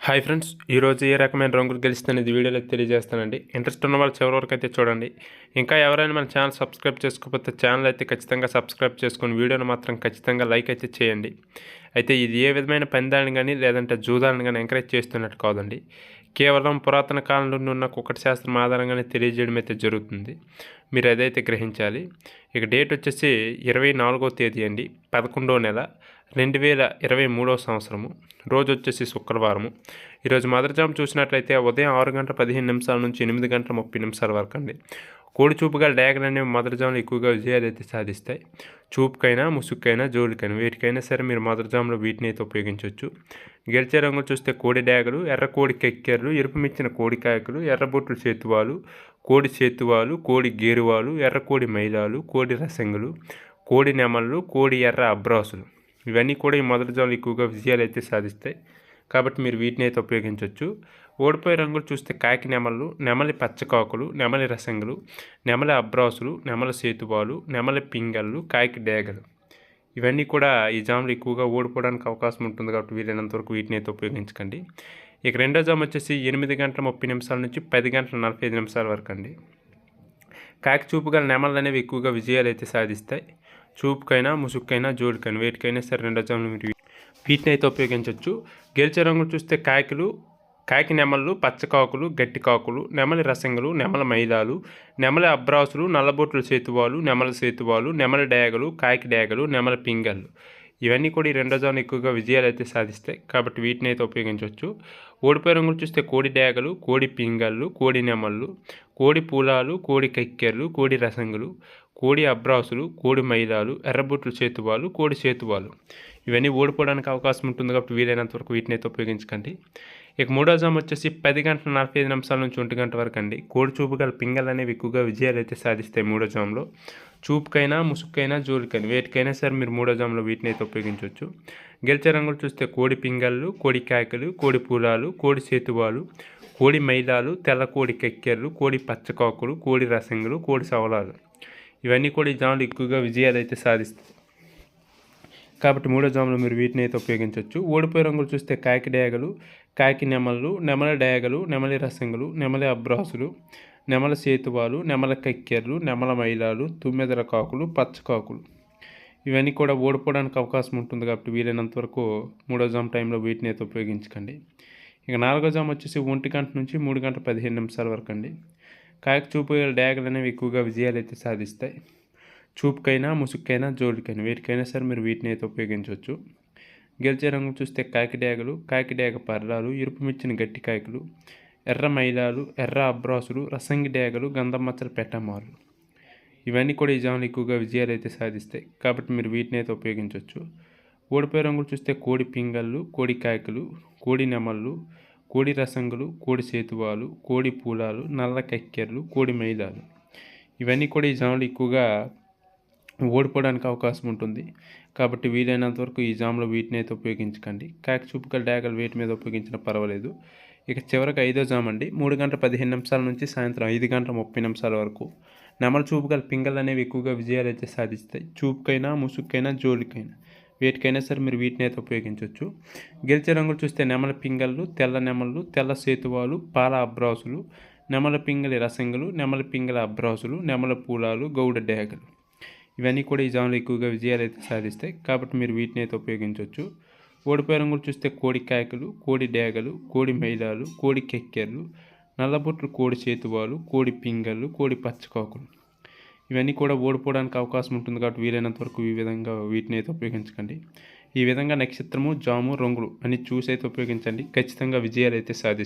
Hi friends, ఈరోజు ఏ రకమైన రంగులు గెలుస్తుందనేది వీడియోలో తెలియజేస్తానండి. ఇంట్రెస్ట్ ఉన్న వాళ్ళు చివరి వరకు అయితే చూడండి. ఇంకా ఎవరైనా మన ఛానల్ సబ్స్క్రైబ్ చేసుకోకపోతే ఛానల్ అయితే ఖచ్చితంగా సబ్స్క్రైబ్ చేసుకొని వీడియోని మాత్రం ఖచ్చితంగా లైక్ అయితే చేయండి. అయితే ఇది ఏ విధమైన పందాలను కానీ లేదంటే జూదాలను కానీ ఎంకరేజ్ చేస్తున్నట్టు కాదండి. కేవలం పురాతన కాలం నుండి ఉన్న కుక్కటి శాస్త్రం ఆధారంగానే తెలియజేయడం అయితే జరుగుతుంది. మీరు అదైతే గ్రహించాలి. ఇక డేట్ వచ్చేసి 24వ తేదీ అండి, 11వ నెల 2023వ సంవత్సరము. రోజు వచ్చేసి శుక్రవారము. ఈరోజు మదర్జామ్ చూసినట్లయితే ఉదయం 6:15 నుంచి 8:30 వరకు అండి. కోడి చూపుగా డ్యాగన్ అనేవి మదర్జామ్లో ఎక్కువగా విజయాలు అయితే సాధిస్తాయి. చూపుకైనా ముసుగుకైనా జోలికైనా వేటికైనా సరే మీరు మదర్జామ్లో వీటిని అయితే ఉపయోగించవచ్చు. గెలిచే రంగులు చూస్తే కోడి డ్యాగలు, ఎర్ర కోడి కెక్కెర్లు, ఎరుపు మిచ్చిన కోడి కాయకులు, ఎర్రబొట్లు చేతువాలు, కోడి చేతువాలు, కోడి గేరువాలు, ఎర్ర కోడి మైలాలు, కోడి రసంగులు, కోడి నెమళ్ళు, కోడి ఎర్ర అబ్రాసులు. ఇవన్నీ కూడా ఈ మొదటి జాములు ఎక్కువగా విజయాలు అయితే సాధిస్తాయి. కాబట్టి మీరు వీటిని అయితే ఉపయోగించవచ్చు. ఓడిపోయే రంగులు చూస్తే కాకి నెమళ్ళు, నెమలి పచ్చకాకులు, నెమలి రసంగులు, నెమలి అబ్రాసులు, నెమలి సేతువాలు, నెమలి పింగళ్ళు, కాకి డేగలు. ఇవన్నీ కూడా ఈ జాములు ఎక్కువగా ఓడిపోవడానికి అవకాశం ఉంటుంది. కాబట్టి వీలైనంత వరకు వీటిని అయితే ఉపయోగించకండి. ఇక రెండో జాము వచ్చేసి 8:30 నుంచి 10:45 వరకు అండి. కాకి చూపు గల నెమళ్ళు అనేవి ఎక్కువగా విజయాలు అయితే సాధిస్తాయి. చూపుకైనా ముసుగుకైనా జోలికైనా వేటికైనా సరే రెండో జాములు వీటిని అయితే ఉపయోగించవచ్చు. గెలిచే రంగులు చూస్తే కాకి నెమళ్ళు, పచ్చకాకులు, గట్టి కాకులు, నెమలి రసంగులు, నెమల మైదాలు, నెమలి అబ్రాసులు, నల్లబొట్లు సేతువాలు, నెమల సేతువాలు, నెమలి డేగలు, కాకి డేగలు, నెమల పింగళ్ళు. ఇవన్నీ కూడా ఈ రెండో జాములు ఎక్కువగా విజయాలు అయితే సాధిస్తాయి. కాబట్టి వీటిని అయితే ఉపయోగించవచ్చు. ఓడిపోయే రంగులు చూస్తే కోడి డేగలు, కోడి పింగళ్ళు, కోడి నెమళ్ళు, కోడి పూలాలు, కోడి కక్కెర్లు, కోడి రసంగులు, కోడి అబ్రాసులు, కోడి మైదాలు, ఎర్రబొట్లు చేతువాలు, కోడి చేతువాలు. ఇవన్నీ ఓడిపోవడానికి అవకాశం ఉంటుంది. కాబట్టి వీలైనంత వరకు వీటిని అయితే ఉపయోగించకండి. ఇక మూడో జాము వచ్చేసి 10:45 నుంచి 1 వరకు అండి. కోడి చూపు గల పింగళ్ళు అనేవి ఎక్కువగా విజయాలు అయితే సాధిస్తాయి మూడో జాములో. చూపుకైనా ముసుగుకైనా జోలికైనా వేటికైనా సరే మీరు మూడో జాములో వీటిని అయితే ఉపయోగించవచ్చు. గెలిచే రంగులు చూస్తే కోడి పింగళ్ళు, కోడి కాయకలు, కోడి పూలాలు, కోడి సేతువాలు, కోడి మైదాలు, తెల్ల కోడి కెక్కెర్లు, కోడి పచ్చకాకులు, కోడి రసంగులు, కోడి సవలాలు. ఇవన్నీ కూడా ఈ జాములు ఎక్కువగా విజయాలు అయితే సాధిస్తాయి. కాబట్టి మూడో జాములో మీరు వీటిని అయితే ఉపయోగించవచ్చు. ఓడిపోయే రంగులు చూస్తే కాకి డేగలు, కాకి నెమళ్ళు, నెమల డేగలు, నెమలి రసంగులు, నెమలి అబ్రాసులు, నెమల సేతువాలు, నెమల కక్కెర్లు, నెమల మైలాలు, తుమ్మెదల కాకులు, పచ్చకాకులు. ఇవన్నీ కూడా ఓడిపోవడానికి అవకాశం ఉంటుంది. కాబట్టి వీలైనంత వరకు మూడో జాము టైంలో వీటిని అయితే ఉపయోగించకండి. ఇక నాలుగో జాము వచ్చేసి 1 నుంచి 3:15 వరకు అండి. కాకి చూపు డేగలు అనేవి ఎక్కువగా విజయాలు అయితే సాధిస్తాయి. చూపుకైనా ముసుగుకైనా జోలికైనా వేటికైనా సరే మీరు వీటిని అయితే ఉపయోగించవచ్చు. గెలిచే రంగు చూస్తే కాకి డేగలు, కాకి డేగ పర్రాలు, ఎరుపు మిచ్చిన గట్టి కాయకులు, ఎర్ర మైలాలు, ఎర్ర అబ్రాసులు, రసంగి డేగలు, గంధం మచ్చల పెట్టమాలు. ఇవన్నీ కూడా ఈ జాములు ఎక్కువగా విజయాలు అయితే సాధిస్తాయి. కాబట్టి మీరు వీటిని అయితే ఉపయోగించవచ్చు. ఓడిపోయే రంగులు చూస్తే కోడి పింగళ్ళు, కోడి కాయకులు, కోడి నెమళ్ళు, కోడి రసంగులు, కోడి సేతువాలు, కోడి పూలాలు, నల్ల కక్కెర్లు, కోడి మైదాలు. ఇవన్నీ కూడా ఈ జాములు ఎక్కువగా ఓడిపోవడానికి అవకాశం ఉంటుంది. కాబట్టి వీలైనంత వరకు ఈ జాములో వీటిని అయితే ఉపయోగించకండి. కాకి చూపుకల డ్యాగలు వేటి మీద ఉపయోగించినా పర్వాలేదు. ఇక చివరికి ఐదో జాము అండి, 3:15 నుంచి సాయంత్రం 5:30 వరకు. నెమల చూపుగల పింగళ్ళు అనేవి ఎక్కువగా విజయాలు అయితే సాధిస్తాయి. చూపుకైనా ముసుగుకైనా జోలికైనా వేటికైనా సరే మీరు వీటిని అయితే ఉపయోగించవచ్చు. గెలిచే రంగులు చూస్తే నెమల పింగళ్ళు, తెల్ల నెమళ్ళు, తెల్ల సేతువాలు, పాల అబ్రాసులు, నెమల పింగళి రసంగులు, నెమల పింగళ అబ్రాసులు, నెమల పూలాలు, గౌడ డేగలు. ఇవన్నీ కూడా ఈ జాములు ఎక్కువగా విజయాలు అయితే సాధిస్తాయి. కాబట్టి మీరు వీటిని అయితే ఉపయోగించవచ్చు. ఓడిపోయే రంగులు చూస్తే కోడి కాయకులు, కోడి డేగలు, కోడి మైదాలు, కోడి కెక్కెర్లు, నల్లబొట్లు కోడి చేతువాలు, కోడి పింగళ్ళు, కోడి పచ్చకాకులు. ఇవన్నీ కూడా ఓడిపోవడానికి అవకాశం ఉంటుంది. కాబట్టి వీలైనంత వరకు ఈ విధంగా వీటిని అయితే ఉపయోగించకండి. ఈ విధంగా నక్షత్రము, జాము, రంగులు అని చూసి అయితే ఉపయోగించండి. ఖచ్చితంగా విజయాలు అయితే సాధిస్తాయి.